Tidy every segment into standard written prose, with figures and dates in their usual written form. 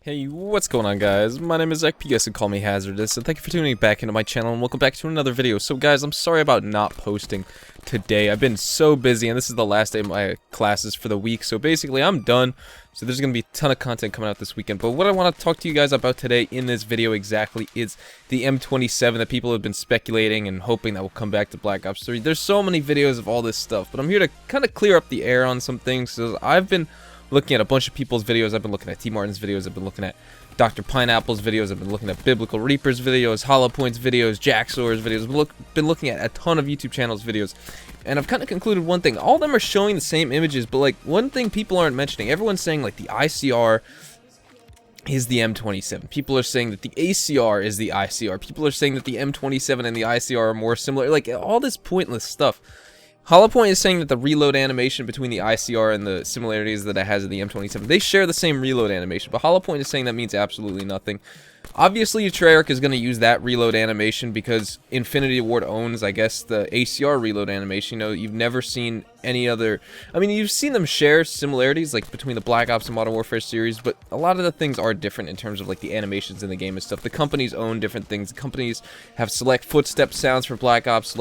Hey, what's going on, guys? My name is Zach, you guys can call me Hazardous, and thank you for tuning back into my channel, and welcome back to another video. So guys, I'm sorry about not posting today. I've been so busy, and this is the last day of my classes for the week, so basically I'm done. So there's going to be a ton of content coming out this weekend, but what I want to talk to you guys about today in this video exactly is the M27 that people have been speculating and hoping that will come back to Black Ops 3. There's so many videos of all this stuff, but I'm here to kind of clear up the air on some things, so I've been looking at a bunch of people's videos. I've been looking at T Martin's videos, I've been looking at Dr. Pineapple's videos, I've been looking at Biblical Reaper's videos, Hollow Point's videos, Jacksaur's videos. I've been looking at a ton of YouTube channels' videos, and I've kind of concluded one thing. All of them are showing the same images, but like one thing people aren't mentioning, everyone's saying like the ICR is the M27. People are saying that the ACR is the ICR. People are saying that the M27 and the ICR are more similar. Like all this pointless stuff. Hollow Point is saying that the reload animation between the ICR and the similarities that it has in the M27, they share the same reload animation, but Hollow Point is saying that means absolutely nothing. Obviously, Treyarch is going to use that reload animation because Infinity Ward owns, I guess, the ACR reload animation. You know, you've never seen any other... I mean, you've seen them share similarities, like, between the Black Ops and Modern Warfare series, but a lot of the things are different in terms of, like, the animations in the game and stuff. The companies own different things. The companies have select footstep sounds for Black Ops,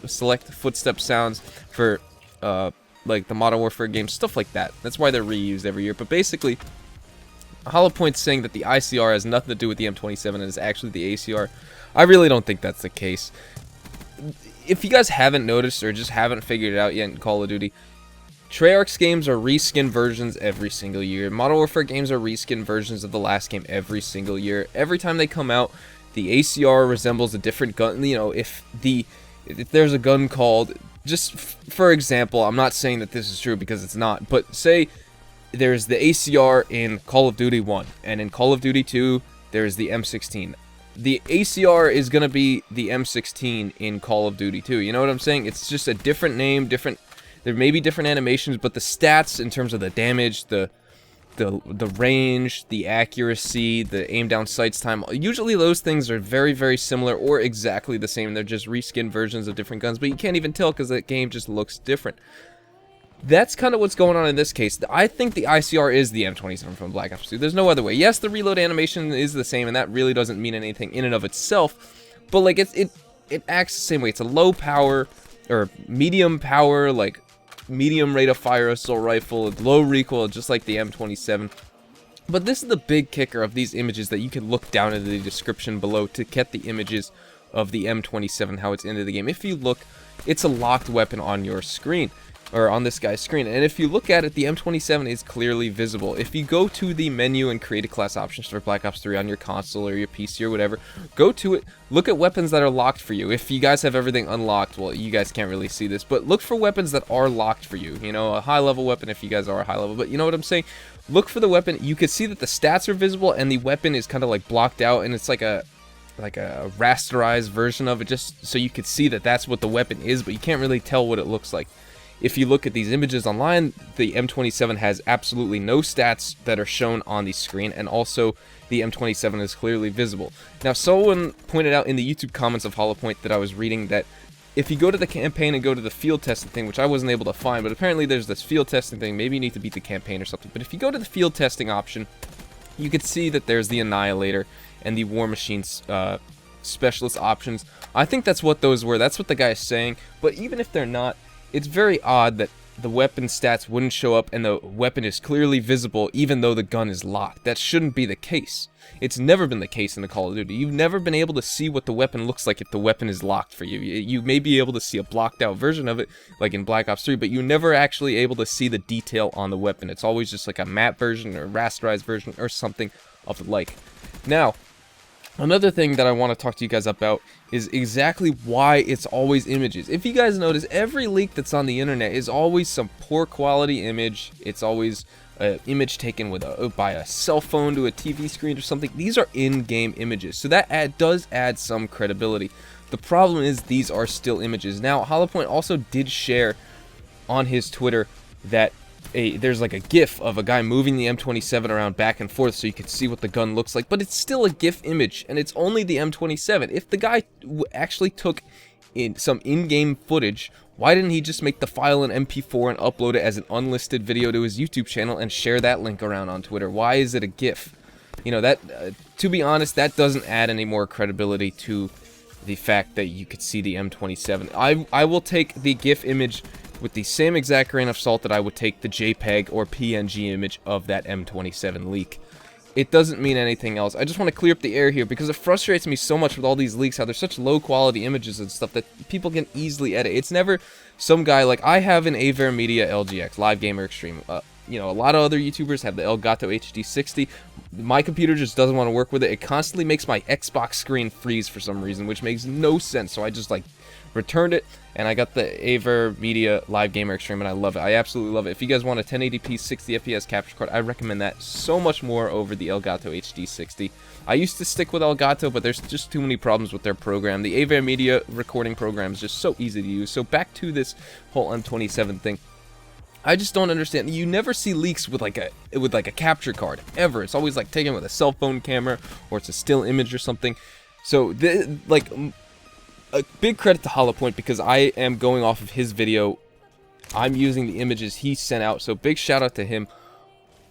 select footstep sounds for, like, the Modern Warfare games, stuff like that. That's why they're reused every year, but basically... Hollow Point's saying that the ICR has nothing to do with the M27 and is actually the ACR. I really don't think that's the case. If you guys haven't noticed or just haven't figured it out yet in Call of Duty, Treyarch's games are reskin versions every single year. Modern Warfare games are reskin versions of the last game every single year. Every time they come out, the ACR resembles a different gun. You know, if there's a gun called, just for example, I'm not saying that this is true because it's not, but say there's the ACR in Call of Duty 1, and in Call of Duty 2, there's the M16. The ACR is going to be the M16 in Call of Duty 2, you know what I'm saying? It's just a different name, there may be different animations, but the stats in terms of the damage, the range, the accuracy, the aim down sights time, usually those things are very, very similar or exactly the same. They're just reskin versions of different guns, but you can't even tell because that game just looks different. That's kind of what's going on in this case. I think the ICR is the M27 from Black Ops 2. There's no other way. Yes, the reload animation is the same, and that really doesn't mean anything in and of itself. But like it acts the same way. It's a low power or medium power, like medium rate of fire assault rifle, low recoil, just like the M27. But this is the big kicker of these images that you can look down into the description below to get the images of the M27, how it's into the game. If you look, it's a locked weapon on your screen. Or on this guy's screen, and if you look at it, the M27 is clearly visible. If you go to the menu and create a class options for Black Ops 3 on your console or your PC or whatever, go to it, look at weapons that are locked for you. If you guys have everything unlocked, well, you guys can't really see this, but look for weapons that are locked for you. You know, a high level weapon if you guys are a high level, but you know what I'm saying? Look for the weapon. You can see that the stats are visible and the weapon is kind of like blocked out, and it's like a rasterized version of it, just so you could see that that's what the weapon is, but you can't really tell what it looks like. If you look at these images online, the M27 has absolutely no stats that are shown on the screen, and also the M27 is clearly visible. Now, someone pointed out in the YouTube comments of Hollow Point that I was reading that if you go to the campaign and go to the field testing thing, which I wasn't able to find, but apparently there's this field testing thing, maybe you need to beat the campaign or something, but if you go to the field testing option, you can see that there's the Annihilator and the War Machine's specialist options. I think that's what those were, that's what the guy is saying, but even if they're not, it's very odd that the weapon stats wouldn't show up and the weapon is clearly visible even though the gun is locked. That shouldn't be the case. It's never been the case in the Call of Duty. You've never been able to see what the weapon looks like if the weapon is locked for you. You may be able to see a blocked out version of it, like in Black Ops 3, but you're never actually able to see the detail on the weapon. It's always just like a matte version or a rasterized version or something of the like. Now, another thing that I want to talk to you guys about is exactly why it's always images. If you guys notice, every leak that's on the internet is always some poor quality image. It's always an image taken with by a cell phone to a TV screen or something. These are in-game images, so that does add some credibility. The problem is these are still images. Now, Hollow Point also did share on his Twitter that there's like a GIF of a guy moving the M27 around back and forth so you can see what the gun looks like, but it's still a GIF image, and it's only the M27. If the guy actually took some in-game footage, why didn't he just make the file an MP4 and upload it as an unlisted video to his YouTube channel and share that link around on Twitter? Why is it a GIF? you know, that, to be honest, that doesn't add any more credibility to the fact that you could see the M27. I will take the GIF image with the same exact grain of salt that I would take the JPEG or PNG image of that M27 leak. It doesn't mean anything else. I just want to clear up the air here because it frustrates me so much with all these leaks, how they're such low quality images and stuff that people can easily edit. It's never some guy, like I have an Aver Media LGX, Live Gamer Extreme. You know, a lot of other YouTubers have the Elgato HD60. My computer just doesn't want to work with it. It constantly makes my Xbox screen freeze for some reason, which makes no sense. So I just like returned it, and I got the Aver Media Live Gamer Extreme, and I love it. I absolutely love it. If you guys want a 1080p 60 FPS capture card, I recommend that so much more over the Elgato HD60. I used to stick with Elgato, but there's just too many problems with their program. The Aver Media recording program is just so easy to use. So back to this whole M27 thing. I just don't understand. You never see leaks with like a capture card ever. It's always like taken with a cell phone camera, or it's a still image or something. So like a big credit to HoloPoint, because I am going off of his video. I'm using the images he sent out, so big shout out to him.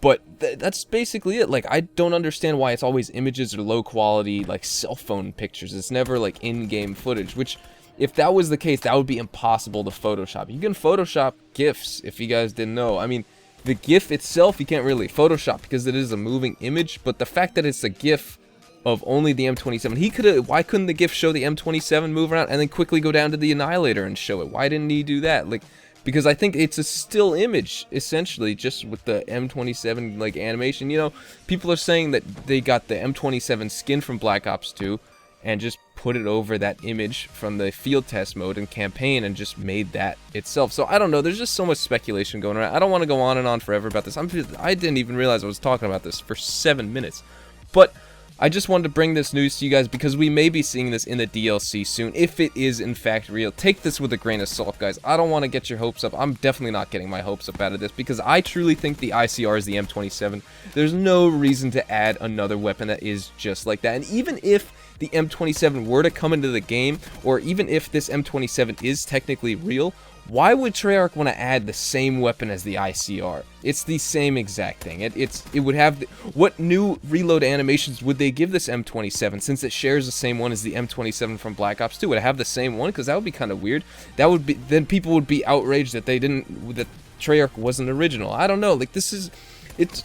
But that's basically it. Like, I don't understand why it's always images or low quality like cell phone pictures. It's never like in-game footage, which, if that was the case, that would be impossible to Photoshop. You can Photoshop GIFs, if you guys didn't know. I mean, the GIF itself, you can't really Photoshop because it is a moving image, but the fact that it's a GIF of only the M27, why couldn't the GIF show the M27 move around and then quickly go down to the Annihilator and show it? Why didn't he do that? Like, because I think it's a still image, essentially, just with the M27, like, animation. You know, people are saying that they got the M27 skin from Black Ops 2 and just put it over that image from the field test mode and campaign and just made that itself. So I don't know, there's just so much speculation going around. I don't want to go on and on forever about this. I didn't even realize I was talking about this for 7 minutes. But I just wanted to bring this news to you guys because we may be seeing this in the DLC soon, if it is in fact real. Take this with a grain of salt, guys. I don't want to get your hopes up. I'm definitely not getting my hopes up out of this because I truly think the ICR is the M27. There's no reason to add another weapon that is just like that. And even if the M27 were to come into the game, or even if this M27 is technically real, why would Treyarch want to add the same weapon as the ICR? It's the same exact thing. It would have what new reload animations would they give this M27, since it shares the same one as the M27 from Black Ops 2? Would it have the same one? Because that would be kind of weird. That would be, then people would be outraged that they didn't, that Treyarch wasn't original. I don't know. Like, this is, it's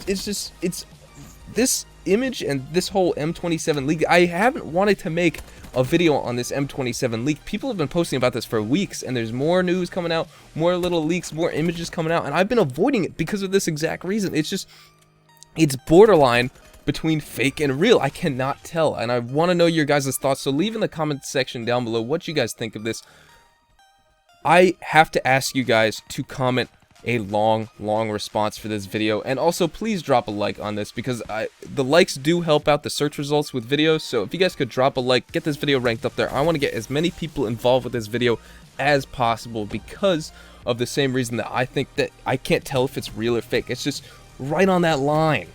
this image and this whole M27 leak. I haven't wanted to make a video on this M27 leak. People have been posting about this for weeks, and there's more news coming out, more little leaks, more images coming out, and I've been avoiding it because of this exact reason. It's just, it's borderline between fake and real. I cannot tell, and I want to know your guys' thoughts, so leave in the comment section down below what you guys think of this. I have to ask you guys to comment a long response for this video, and also please drop a like on this, because the likes do help out the search results with videos. So if you guys could drop a like, get this video ranked up there. I want to get as many people involved with this video as possible, because of the same reason that I think that I can't tell if it's real or fake. It's just right on that line,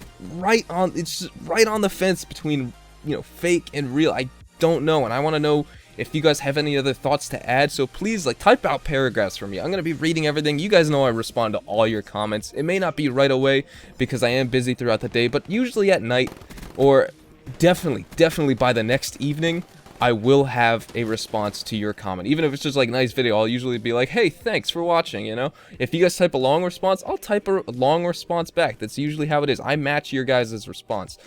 it's just right on the fence between, you know, fake and real. I don't know, and I want to know if you guys have any other thoughts to add. So please, like, type out paragraphs for me. I'm going to be reading everything. You guys know I respond to all your comments. It may not be right away because I am busy throughout the day, but usually at night, or definitely by the next evening, I will have a response to your comment. Even if it's just like a nice video, I'll usually be like, hey, thanks for watching, you know? If you guys type a long response, I'll type a long response back. That's usually how it is. I match your guys' response.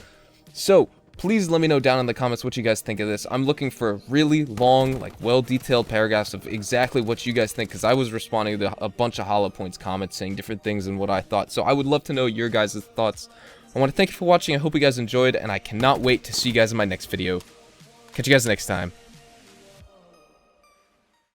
So please let me know down in the comments what you guys think of this. I'm looking for really long, like, well-detailed paragraphs of exactly what you guys think, because I was responding to a bunch of HoloPoints comments saying different things and what I thought. So I would love to know your guys' thoughts. I want to thank you for watching. I hope you guys enjoyed, and I cannot wait to see you guys in my next video. Catch you guys next time.